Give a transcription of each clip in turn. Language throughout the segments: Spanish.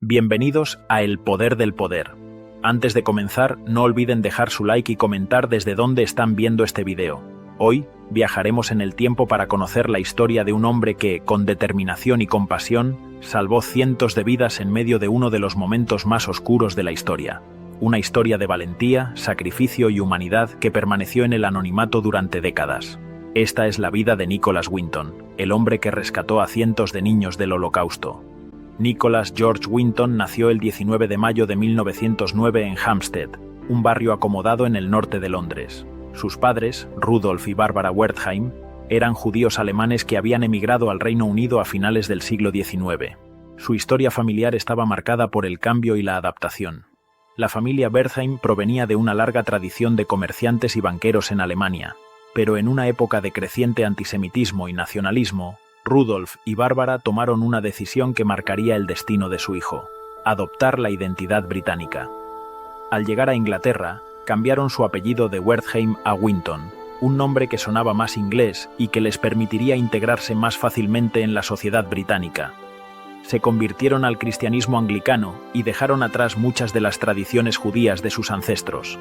Bienvenidos a El Poder del Poder. Antes de comenzar, no olviden dejar su like y comentar desde dónde están viendo este video. Hoy, viajaremos en el tiempo para conocer la historia de un hombre que, con determinación y compasión, salvó cientos de vidas en medio de uno de los momentos más oscuros de la historia. Una historia de valentía, sacrificio y humanidad que permaneció en el anonimato durante décadas. Esta es la vida de Nicholas Winton, el hombre que rescató a cientos de niños del Holocausto. Nicholas George Winton nació el 19 de mayo de 1909 en Hampstead, un barrio acomodado en el norte de Londres. Sus padres, Rudolf y Barbara Wertheim, eran judíos alemanes que habían emigrado al Reino Unido a finales del siglo XIX. Su historia familiar estaba marcada por el cambio y la adaptación. La familia Wertheim provenía de una larga tradición de comerciantes y banqueros en Alemania, pero en una época de creciente antisemitismo y nacionalismo, Rudolf y Bárbara tomaron una decisión que marcaría el destino de su hijo: adoptar la identidad británica. Al llegar a Inglaterra, cambiaron su apellido de Wertheim a Winton, un nombre que sonaba más inglés y que les permitiría integrarse más fácilmente en la sociedad británica. Se convirtieron al cristianismo anglicano y dejaron atrás muchas de las tradiciones judías de sus ancestros.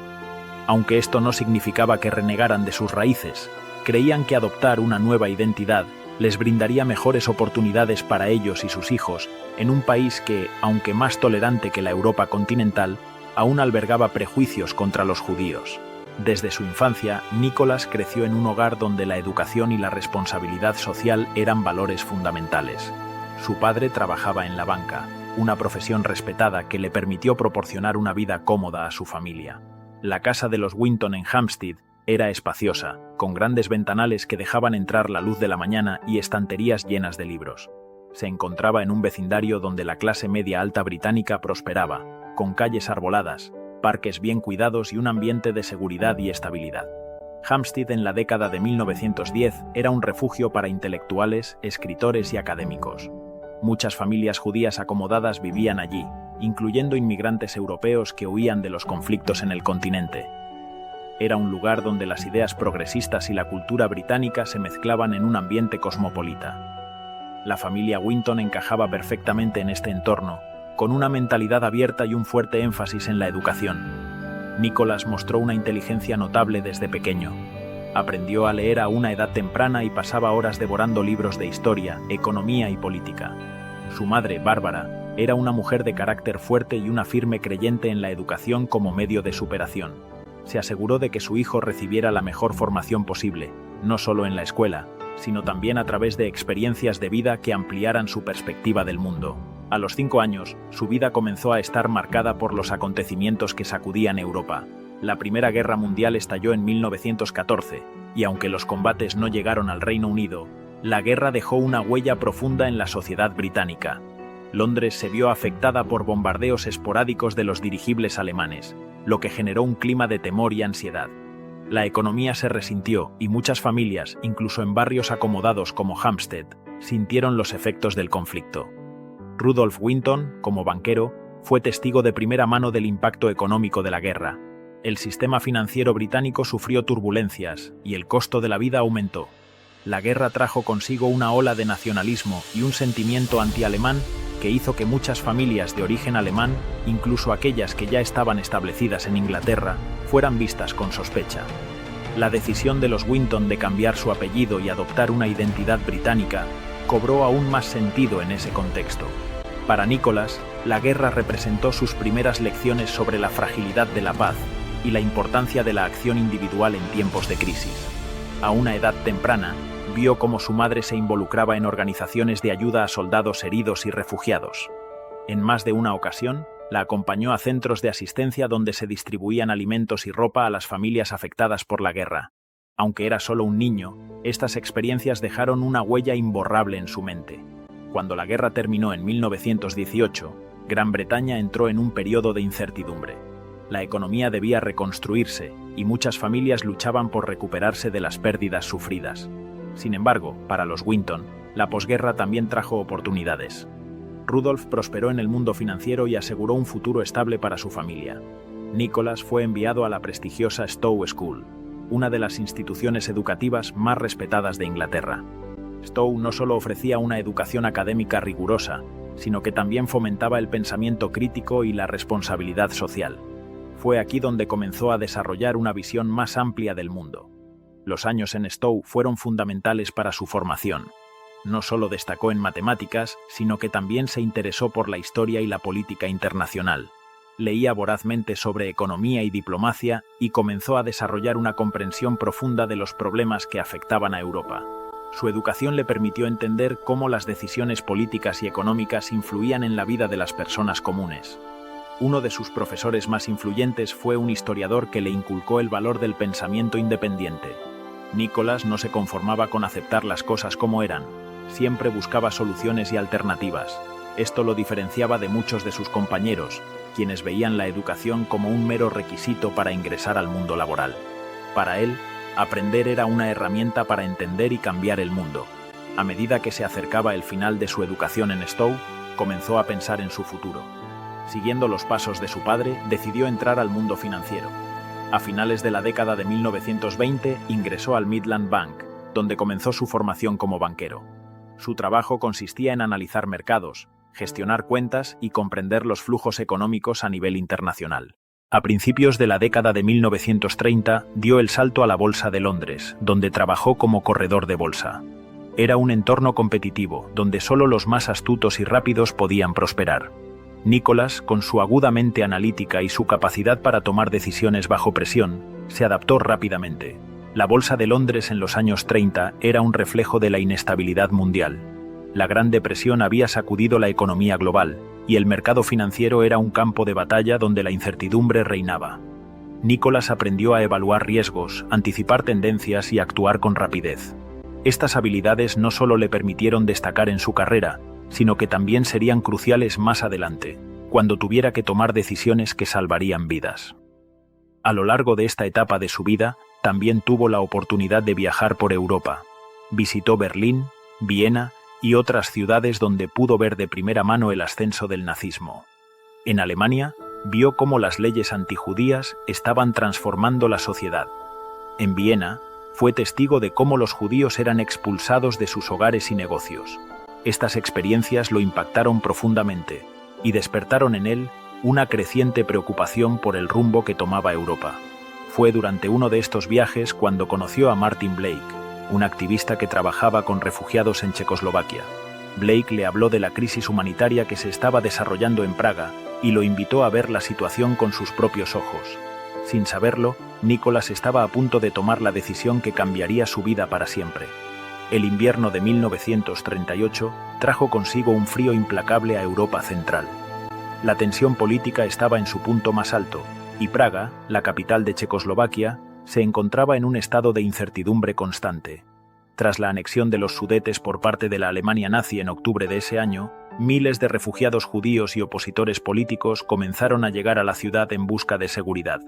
Aunque esto no significaba que renegaran de sus raíces, creían que adoptar una nueva identidad les brindaría mejores oportunidades para ellos y sus hijos en un país que, aunque más tolerante que la Europa continental, aún albergaba prejuicios contra los judíos. Desde su infancia, Nicholas creció en un hogar donde la educación y la responsabilidad social eran valores fundamentales. Su padre trabajaba en la banca, una profesión respetada que le permitió proporcionar una vida cómoda a su familia. La casa de los Winton en Hampstead era espaciosa, con grandes ventanales que dejaban entrar la luz de la mañana y estanterías llenas de libros. Se encontraba en un vecindario donde la clase media alta británica prosperaba, con calles arboladas, parques bien cuidados y un ambiente de seguridad y estabilidad. Hampstead en la década de 1910 era un refugio para intelectuales, escritores y académicos. Muchas familias judías acomodadas vivían allí, incluyendo inmigrantes europeos que huían de los conflictos en el continente. Era un lugar donde las ideas progresistas y la cultura británica se mezclaban en un ambiente cosmopolita. La familia Winton encajaba perfectamente en este entorno, con una mentalidad abierta y un fuerte énfasis en la educación. Nicholas mostró una inteligencia notable desde pequeño. Aprendió a leer a una edad temprana y pasaba horas devorando libros de historia, economía y política. Su madre, Bárbara, era una mujer de carácter fuerte y una firme creyente en la educación como medio de superación. Se aseguró de que su hijo recibiera la mejor formación posible, no solo en la escuela, sino también a través de experiencias de vida que ampliaran su perspectiva del mundo. A los 5 años, su vida comenzó a estar marcada por los acontecimientos que sacudían Europa. La Primera Guerra Mundial estalló en 1914, y aunque los combates no llegaron al Reino Unido, la guerra dejó una huella profunda en la sociedad británica. Londres se vio afectada por bombardeos esporádicos de los dirigibles alemanes, lo que generó un clima de temor y ansiedad. La economía se resintió y muchas familias, incluso en barrios acomodados como Hampstead, sintieron los efectos del conflicto. Rudolf Winton, como banquero, fue testigo de primera mano del impacto económico de la guerra. El sistema financiero británico sufrió turbulencias y el costo de la vida aumentó. La guerra trajo consigo una ola de nacionalismo y un sentimiento antialemán que hizo que muchas familias de origen alemán, incluso aquellas que ya estaban establecidas en Inglaterra, fueran vistas con sospecha. La decisión de los Winton de cambiar su apellido y adoptar una identidad británica cobró aún más sentido en ese contexto. Para Nicholas, la guerra representó sus primeras lecciones sobre la fragilidad de la paz y la importancia de la acción individual en tiempos de crisis. A una edad temprana, vio cómo su madre se involucraba en organizaciones de ayuda a soldados heridos y refugiados. En más de una ocasión, la acompañó a centros de asistencia donde se distribuían alimentos y ropa a las familias afectadas por la guerra. Aunque era solo un niño, estas experiencias dejaron una huella imborrable en su mente. Cuando la guerra terminó en 1918, Gran Bretaña entró en un periodo de incertidumbre. La economía debía reconstruirse y muchas familias luchaban por recuperarse de las pérdidas sufridas. Sin embargo, para los Winton, la posguerra también trajo oportunidades. Rudolf prosperó en el mundo financiero y aseguró un futuro estable para su familia. Nicholas fue enviado a la prestigiosa Stowe School, una de las instituciones educativas más respetadas de Inglaterra. Stowe no solo ofrecía una educación académica rigurosa, sino que también fomentaba el pensamiento crítico y la responsabilidad social. Fue aquí donde comenzó a desarrollar una visión más amplia del mundo. Los años en Stowe fueron fundamentales para su formación. No solo destacó en matemáticas, sino que también se interesó por la historia y la política internacional. Leía vorazmente sobre economía y diplomacia y comenzó a desarrollar una comprensión profunda de los problemas que afectaban a Europa. Su educación le permitió entender cómo las decisiones políticas y económicas influían en la vida de las personas comunes. Uno de sus profesores más influyentes fue un historiador que le inculcó el valor del pensamiento independiente. Nicholas no se conformaba con aceptar las cosas como eran, siempre buscaba soluciones y alternativas. Esto lo diferenciaba de muchos de sus compañeros, quienes veían la educación como un mero requisito para ingresar al mundo laboral. Para él, aprender era una herramienta para entender y cambiar el mundo. A medida que se acercaba el final de su educación en Stowe, comenzó a pensar en su futuro. Siguiendo los pasos de su padre, decidió entrar al mundo financiero. A finales de la década de 1920 ingresó al Midland Bank, donde comenzó su formación como banquero. Su trabajo consistía en analizar mercados, gestionar cuentas y comprender los flujos económicos a nivel internacional. A principios de la década de 1930 dio el salto a la Bolsa de Londres, donde trabajó como corredor de bolsa. Era un entorno competitivo, donde solo los más astutos y rápidos podían prosperar. Nicholas, con su aguda mente analítica y su capacidad para tomar decisiones bajo presión, se adaptó rápidamente. La Bolsa de Londres en los años 30 era un reflejo de la inestabilidad mundial. La Gran Depresión había sacudido la economía global, y el mercado financiero era un campo de batalla donde la incertidumbre reinaba. Nicholas aprendió a evaluar riesgos, anticipar tendencias y actuar con rapidez. Estas habilidades no solo le permitieron destacar en su carrera, sino que también serían cruciales más adelante, cuando tuviera que tomar decisiones que salvarían vidas. A lo largo de esta etapa de su vida, también tuvo la oportunidad de viajar por Europa. Visitó Berlín, Viena y otras ciudades donde pudo ver de primera mano el ascenso del nazismo. En Alemania, vio cómo las leyes antijudías estaban transformando la sociedad. En Viena, fue testigo de cómo los judíos eran expulsados de sus hogares y negocios. Estas experiencias lo impactaron profundamente y despertaron en él una creciente preocupación por el rumbo que tomaba Europa. Fue durante uno de estos viajes cuando conoció a Martin Blake, un activista que trabajaba con refugiados en Checoslovaquia. Blake le habló de la crisis humanitaria que se estaba desarrollando en Praga y lo invitó a ver la situación con sus propios ojos. Sin saberlo, Nicholas estaba a punto de tomar la decisión que cambiaría su vida para siempre. El invierno de 1938 trajo consigo un frío implacable a Europa central. La tensión política estaba en su punto más alto, y Praga, la capital de Checoslovaquia, se encontraba en un estado de incertidumbre constante. Tras la anexión de los Sudetes por parte de la Alemania nazi en octubre de ese año, miles de refugiados judíos y opositores políticos comenzaron a llegar a la ciudad en busca de seguridad.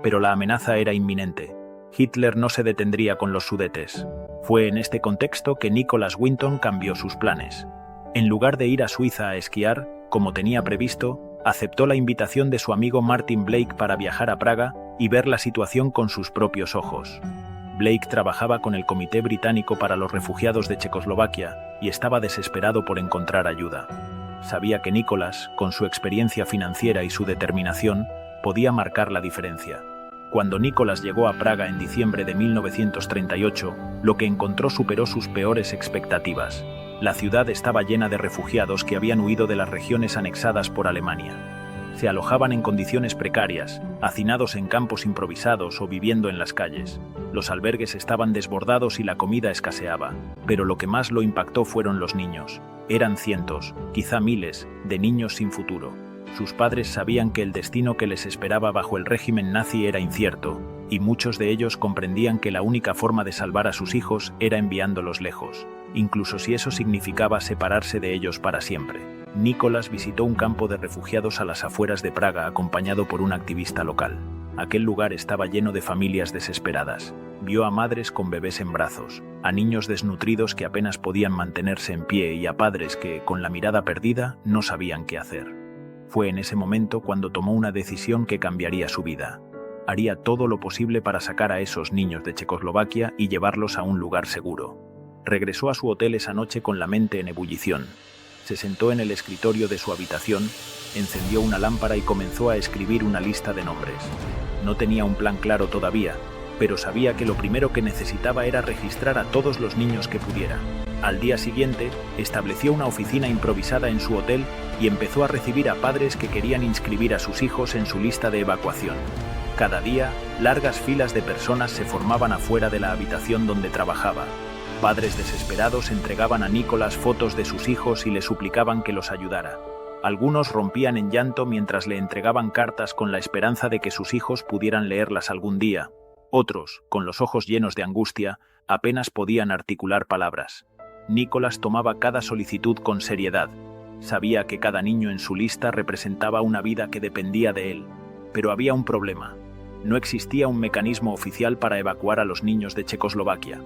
Pero la amenaza era inminente. Hitler no se detendría con los Sudetes. Fue en este contexto que Nicholas Winton cambió sus planes. En lugar de ir a Suiza a esquiar, como tenía previsto, aceptó la invitación de su amigo Martin Blake para viajar a Praga y ver la situación con sus propios ojos. Blake trabajaba con el Comité Británico para los Refugiados de Checoslovaquia y estaba desesperado por encontrar ayuda. Sabía que Nicholas, con su experiencia financiera y su determinación, podía marcar la diferencia. Cuando Nicholas llegó a Praga en diciembre de 1938, lo que encontró superó sus peores expectativas. La ciudad estaba llena de refugiados que habían huido de las regiones anexadas por Alemania. Se alojaban en condiciones precarias, hacinados en campos improvisados o viviendo en las calles. Los albergues estaban desbordados y la comida escaseaba, pero lo que más lo impactó fueron los niños. Eran cientos, quizá miles, de niños sin futuro. Sus padres sabían que el destino que les esperaba bajo el régimen nazi era incierto, y muchos de ellos comprendían que la única forma de salvar a sus hijos era enviándolos lejos, incluso si eso significaba separarse de ellos para siempre. Nicholas visitó un campo de refugiados a las afueras de Praga acompañado por un activista local. Aquel lugar estaba lleno de familias desesperadas. Vio a madres con bebés en brazos, a niños desnutridos que apenas podían mantenerse en pie y a padres que, con la mirada perdida, no sabían qué hacer. Fue en ese momento cuando tomó una decisión que cambiaría su vida. Haría todo lo posible para sacar a esos niños de Checoslovaquia y llevarlos a un lugar seguro. Regresó a su hotel esa noche con la mente en ebullición. Se sentó en el escritorio de su habitación, encendió una lámpara y comenzó a escribir una lista de nombres. No tenía un plan claro todavía, pero sabía que lo primero que necesitaba era registrar a todos los niños que pudiera. Al día siguiente, estableció una oficina improvisada en su hotel y empezó a recibir a padres que querían inscribir a sus hijos en su lista de evacuación. Cada día, largas filas de personas se formaban afuera de la habitación donde trabajaba. Padres desesperados entregaban a Nicholas fotos de sus hijos y le suplicaban que los ayudara. Algunos rompían en llanto mientras le entregaban cartas con la esperanza de que sus hijos pudieran leerlas algún día. Otros, con los ojos llenos de angustia, apenas podían articular palabras. Nicholas tomaba cada solicitud con seriedad. Sabía que cada niño en su lista representaba una vida que dependía de él. Pero había un problema. No existía un mecanismo oficial para evacuar a los niños de Checoslovaquia.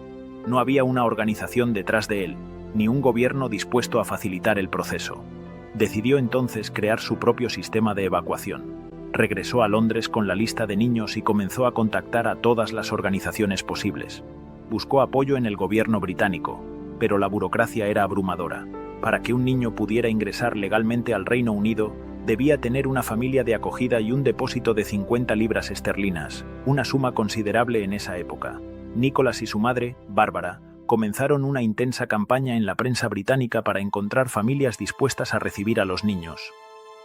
No había una organización detrás de él, ni un gobierno dispuesto a facilitar el proceso. Decidió entonces crear su propio sistema de evacuación. Regresó a Londres con la lista de niños y comenzó a contactar a todas las organizaciones posibles. Buscó apoyo en el gobierno británico, pero la burocracia era abrumadora. Para que un niño pudiera ingresar legalmente al Reino Unido, debía tener una familia de acogida y un depósito de 50 libras esterlinas, una suma considerable en esa época. Nicholas y su madre, Bárbara, comenzaron una intensa campaña en la prensa británica para encontrar familias dispuestas a recibir a los niños.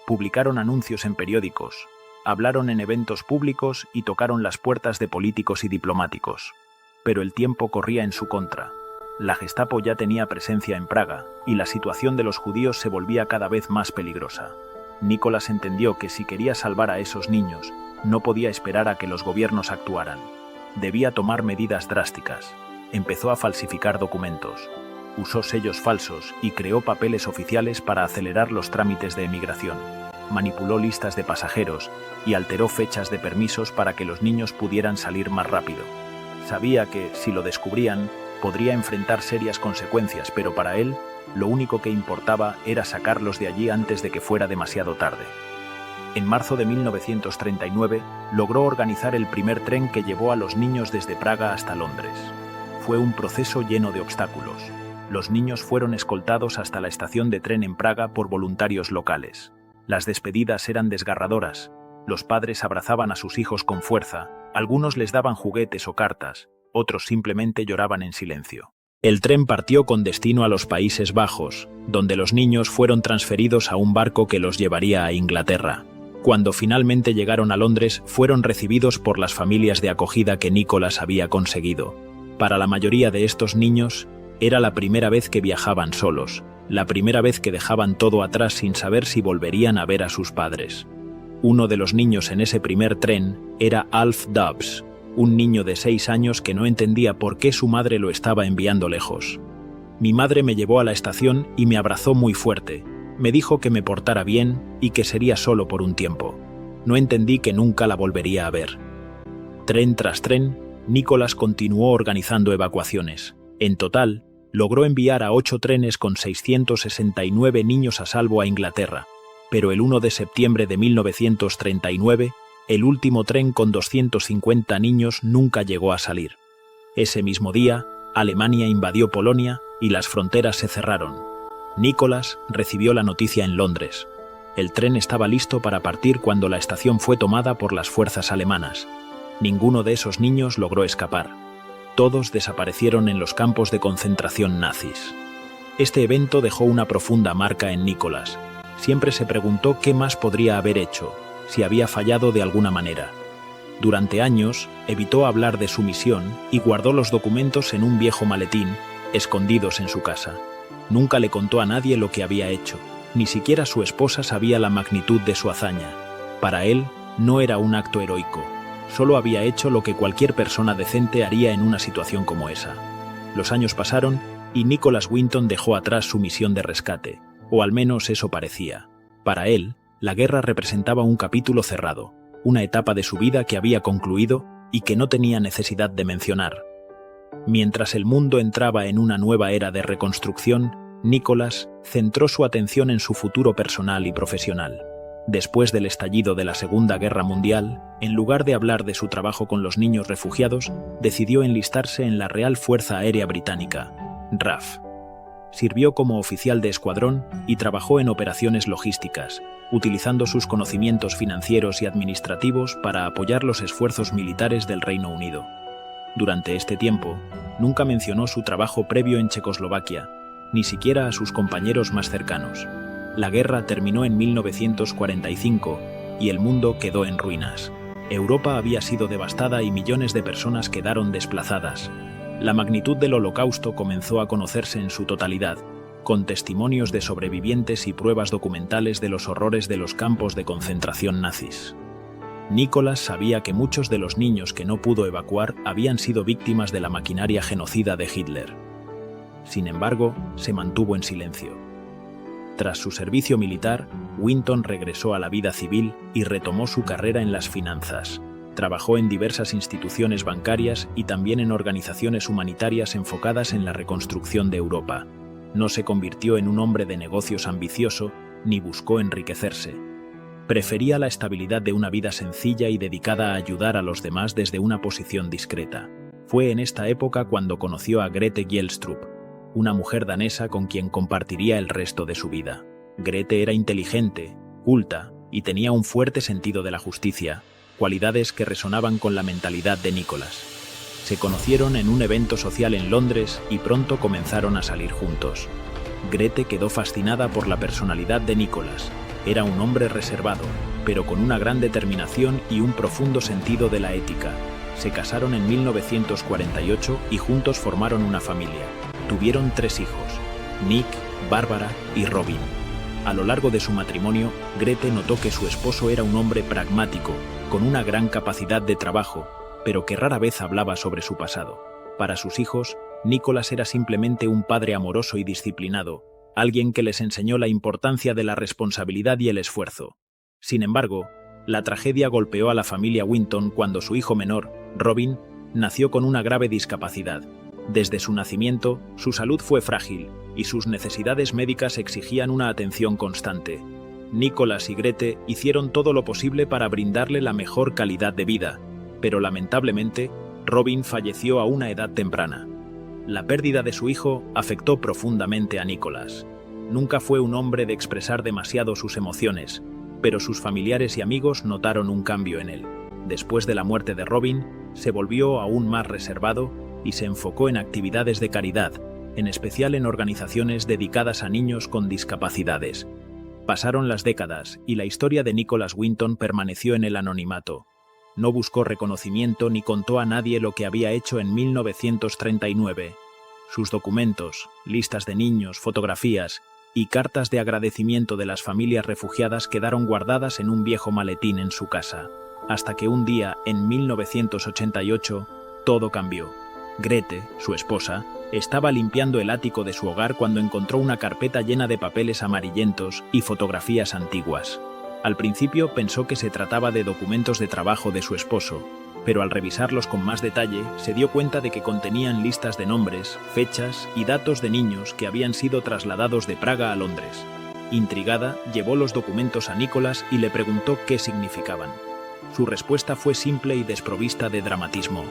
Publicaron anuncios en periódicos, hablaron en eventos públicos y tocaron las puertas de políticos y diplomáticos. Pero el tiempo corría en su contra. La Gestapo ya tenía presencia en Praga, y la situación de los judíos se volvía cada vez más peligrosa. Nicholas entendió que si quería salvar a esos niños, no podía esperar a que los gobiernos actuaran. Debía tomar medidas drásticas. Empezó a falsificar documentos. Usó sellos falsos y creó papeles oficiales para acelerar los trámites de emigración. Manipuló listas de pasajeros y alteró fechas de permisos para que los niños pudieran salir más rápido. Sabía que, si lo descubrían, podría enfrentar serias consecuencias, pero para él, lo único que importaba era sacarlos de allí antes de que fuera demasiado tarde. En marzo de 1939, logró organizar el primer tren que llevó a los niños desde Praga hasta Londres. Fue un proceso lleno de obstáculos. Los niños fueron escoltados hasta la estación de tren en Praga por voluntarios locales. Las despedidas eran desgarradoras. Los padres abrazaban a sus hijos con fuerza, algunos les daban juguetes o cartas, otros simplemente lloraban en silencio. El tren partió con destino a los Países Bajos, donde los niños fueron transferidos a un barco que los llevaría a Inglaterra. Cuando finalmente llegaron a Londres, fueron recibidos por las familias de acogida que Nicholas había conseguido. Para la mayoría de estos niños, era la primera vez que viajaban solos, la primera vez que dejaban todo atrás sin saber si volverían a ver a sus padres. Uno de los niños en ese primer tren era Alf Dubs, un niño de 6 años que no entendía por qué su madre lo estaba enviando lejos. Mi madre me llevó a la estación y me abrazó muy fuerte. Me dijo que me portara bien y que sería solo por un tiempo. No entendí que nunca la volvería a ver. Tren tras tren, Nicholas continuó organizando evacuaciones. En total, logró enviar a 8 trenes con 669 niños a salvo a Inglaterra, pero el 1 de septiembre de 1939, el último tren con 250 niños nunca llegó a salir. Ese mismo día, Alemania invadió Polonia y las fronteras se cerraron. Nicholas recibió la noticia en Londres. El tren estaba listo para partir cuando la estación fue tomada por las fuerzas alemanas. Ninguno de esos niños logró escapar. Todos desaparecieron en los campos de concentración nazis. Este evento dejó una profunda marca en Nicholas. Siempre se preguntó qué más podría haber hecho, si había fallado de alguna manera. Durante años, evitó hablar de su misión y guardó los documentos en un viejo maletín, escondidos en su casa. Nunca le contó a nadie lo que había hecho. Ni siquiera su esposa sabía la magnitud de su hazaña. Para él, no era un acto heroico. Solo había hecho lo que cualquier persona decente haría en una situación como esa. Los años pasaron y Nicholas Winton dejó atrás su misión de rescate, o al menos eso parecía. Para él, la guerra representaba un capítulo cerrado, una etapa de su vida que había concluido y que no tenía necesidad de mencionar. Mientras el mundo entraba en una nueva era de reconstrucción, Nicholas centró su atención en su futuro personal y profesional. Después del estallido de la Segunda Guerra Mundial, en lugar de hablar de su trabajo con los niños refugiados, decidió enlistarse en la Real Fuerza Aérea Británica, RAF. Sirvió como oficial de escuadrón y trabajó en operaciones logísticas, utilizando sus conocimientos financieros y administrativos para apoyar los esfuerzos militares del Reino Unido. Durante este tiempo, nunca mencionó su trabajo previo en Checoslovaquia, ni siquiera a sus compañeros más cercanos. La guerra terminó en 1945 y el mundo quedó en ruinas. Europa había sido devastada y millones de personas quedaron desplazadas. La magnitud del Holocausto comenzó a conocerse en su totalidad, con testimonios de sobrevivientes y pruebas documentales de los horrores de los campos de concentración nazis. Nicholas sabía que muchos de los niños que no pudo evacuar habían sido víctimas de la maquinaria genocida de Hitler. Sin embargo, se mantuvo en silencio. Tras su servicio militar, Winton regresó a la vida civil y retomó su carrera en las finanzas. Trabajó en diversas instituciones bancarias y también en organizaciones humanitarias enfocadas en la reconstrucción de Europa. No se convirtió en un hombre de negocios ambicioso ni buscó enriquecerse. Prefería la estabilidad de una vida sencilla y dedicada a ayudar a los demás desde una posición discreta. Fue en esta época cuando conoció a Grete Gjelstrup, una mujer danesa con quien compartiría el resto de su vida. Grete era inteligente, culta y tenía un fuerte sentido de la justicia, cualidades que resonaban con la mentalidad de Nicholas. Se conocieron en un evento social en Londres y pronto comenzaron a salir juntos. Grete quedó fascinada por la personalidad de Nicholas. Era un hombre reservado, pero con una gran determinación y un profundo sentido de la ética. Se casaron en 1948 y juntos formaron una familia. Tuvieron 3 hijos, Nick, Bárbara y Robin. A lo largo de su matrimonio, Grete notó que su esposo era un hombre pragmático, con una gran capacidad de trabajo, pero que rara vez hablaba sobre su pasado. Para sus hijos, Nicholas era simplemente un padre amoroso y disciplinado, alguien que les enseñó la importancia de la responsabilidad y el esfuerzo. Sin embargo, la tragedia golpeó a la familia Winton cuando su hijo menor, Robin, nació con una grave discapacidad. Desde su nacimiento, su salud fue frágil y sus necesidades médicas exigían una atención constante. Nicholas y Grete hicieron todo lo posible para brindarle la mejor calidad de vida, pero lamentablemente, Robin falleció a una edad temprana. La pérdida de su hijo afectó profundamente a Nicholas. Nunca fue un hombre de expresar demasiado sus emociones, pero sus familiares y amigos notaron un cambio en él. Después de la muerte de Robin, se volvió aún más reservado y se enfocó en actividades de caridad, en especial en organizaciones dedicadas a niños con discapacidades. Pasaron las décadas y la historia de Nicholas Winton permaneció en el anonimato. No buscó reconocimiento ni contó a nadie lo que había hecho en 1939. Sus documentos, listas de niños, fotografías y cartas de agradecimiento de las familias refugiadas quedaron guardadas en un viejo maletín en su casa. Hasta que un día, en 1988, todo cambió. Grete, su esposa, estaba limpiando el ático de su hogar cuando encontró una carpeta llena de papeles amarillentos y fotografías antiguas. Al principio pensó que se trataba de documentos de trabajo de su esposo, pero al revisarlos con más detalle se dio cuenta de que contenían listas de nombres, fechas y datos de niños que habían sido trasladados de Praga a Londres. Intrigada, llevó los documentos a Nicholas y le preguntó qué significaban. Su respuesta fue simple y desprovista de dramatismo.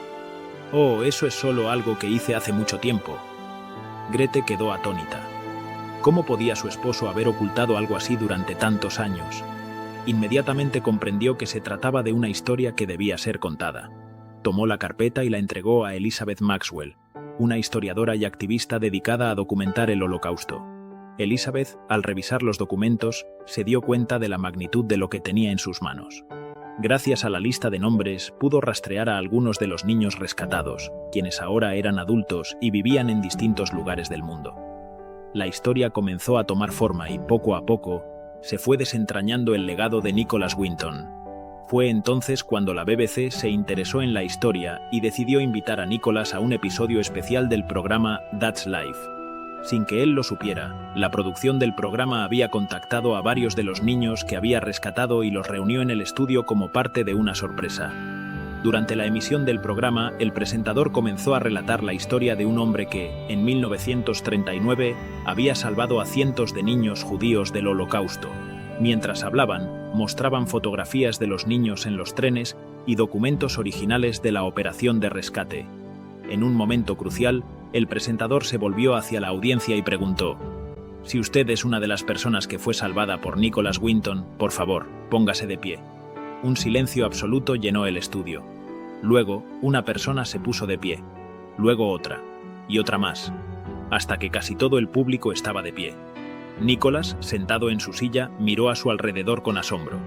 «Oh, eso es solo algo que hice hace mucho tiempo». Grete quedó atónita. ¿Cómo podía su esposo haber ocultado algo así durante tantos años? Inmediatamente comprendió que se trataba de una historia que debía ser contada. Tomó la carpeta y la entregó a Elizabeth Maxwell, una historiadora y activista dedicada a documentar el Holocausto. Elizabeth, al revisar los documentos, se dio cuenta de la magnitud de lo que tenía en sus manos. Gracias a la lista de nombres, pudo rastrear a algunos de los niños rescatados, quienes ahora eran adultos y vivían en distintos lugares del mundo. La historia comenzó a tomar forma y, poco a poco, se fue desentrañando el legado de Nicholas Winton. Fue entonces cuando la BBC se interesó en la historia y decidió invitar a Nicholas a un episodio especial del programa That's Life. Sin que él lo supiera, la producción del programa había contactado a varios de los niños que había rescatado y los reunió en el estudio como parte de una sorpresa. Durante la emisión del programa, el presentador comenzó a relatar la historia de un hombre que, en 1939, había salvado a cientos de niños judíos del Holocausto. Mientras hablaban, mostraban fotografías de los niños en los trenes y documentos originales de la operación de rescate. En un momento crucial, El presentador se volvió hacia la audiencia y preguntó: «Si usted es una de las personas que fue salvada por Nicholas Winton, por favor, póngase de pie». Un silencio absoluto llenó el estudio. Luego, una persona se puso de pie. Luego otra. Y otra más. Hasta que casi todo el público estaba de pie. Nicholas, sentado en su silla, miró a su alrededor con asombro.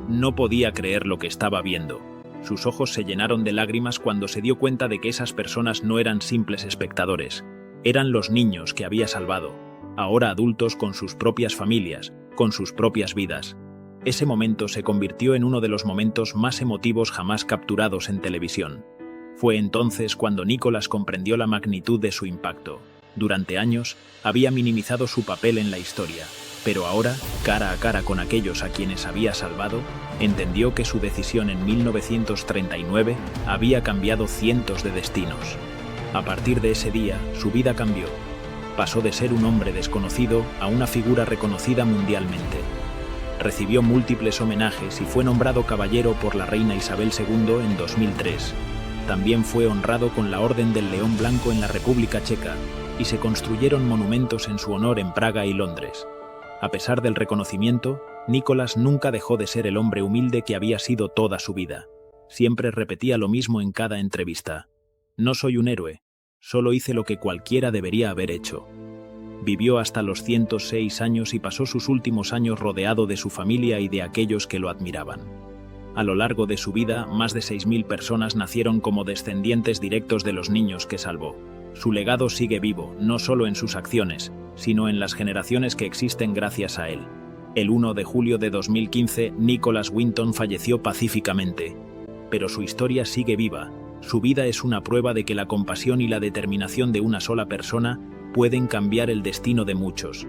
No podía creer lo que estaba viendo. Sus ojos se llenaron de lágrimas cuando se dio cuenta de que esas personas no eran simples espectadores. Eran los niños que había salvado, ahora adultos con sus propias familias, con sus propias vidas. Ese momento se convirtió en uno de los momentos más emotivos jamás capturados en televisión. Fue entonces cuando Nicholas comprendió la magnitud de su impacto. Durante años, había minimizado su papel en la historia, pero ahora, cara a cara con aquellos a quienes había salvado, entendió que su decisión en 1939 había cambiado cientos de destinos. A partir de ese día, su vida cambió. Pasó de ser un hombre desconocido a una figura reconocida mundialmente. Recibió múltiples homenajes y fue nombrado caballero por la reina Isabel II en 2003. También fue honrado con la Orden del León Blanco en la República Checa, y se construyeron monumentos en su honor en Praga y Londres. A pesar del reconocimiento, Nicholas nunca dejó de ser el hombre humilde que había sido toda su vida. Siempre repetía lo mismo en cada entrevista: «No soy un héroe, solo hice lo que cualquiera debería haber hecho». Vivió hasta los 106 años y pasó sus últimos años rodeado de su familia y de aquellos que lo admiraban. A lo largo de su vida, más de 6.000 personas nacieron como descendientes directos de los niños que salvó. Su legado sigue vivo, no solo en sus acciones, sino en las generaciones que existen gracias a él. El 1 de julio de 2015, Nicholas Winton falleció pacíficamente. Pero su historia sigue viva. Su vida es una prueba de que la compasión y la determinación de una sola persona pueden cambiar el destino de muchos.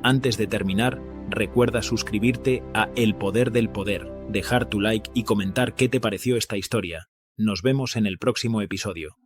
Antes de terminar, recuerda suscribirte a El Poder del Poder, dejar tu like y comentar qué te pareció esta historia. Nos vemos en el próximo episodio.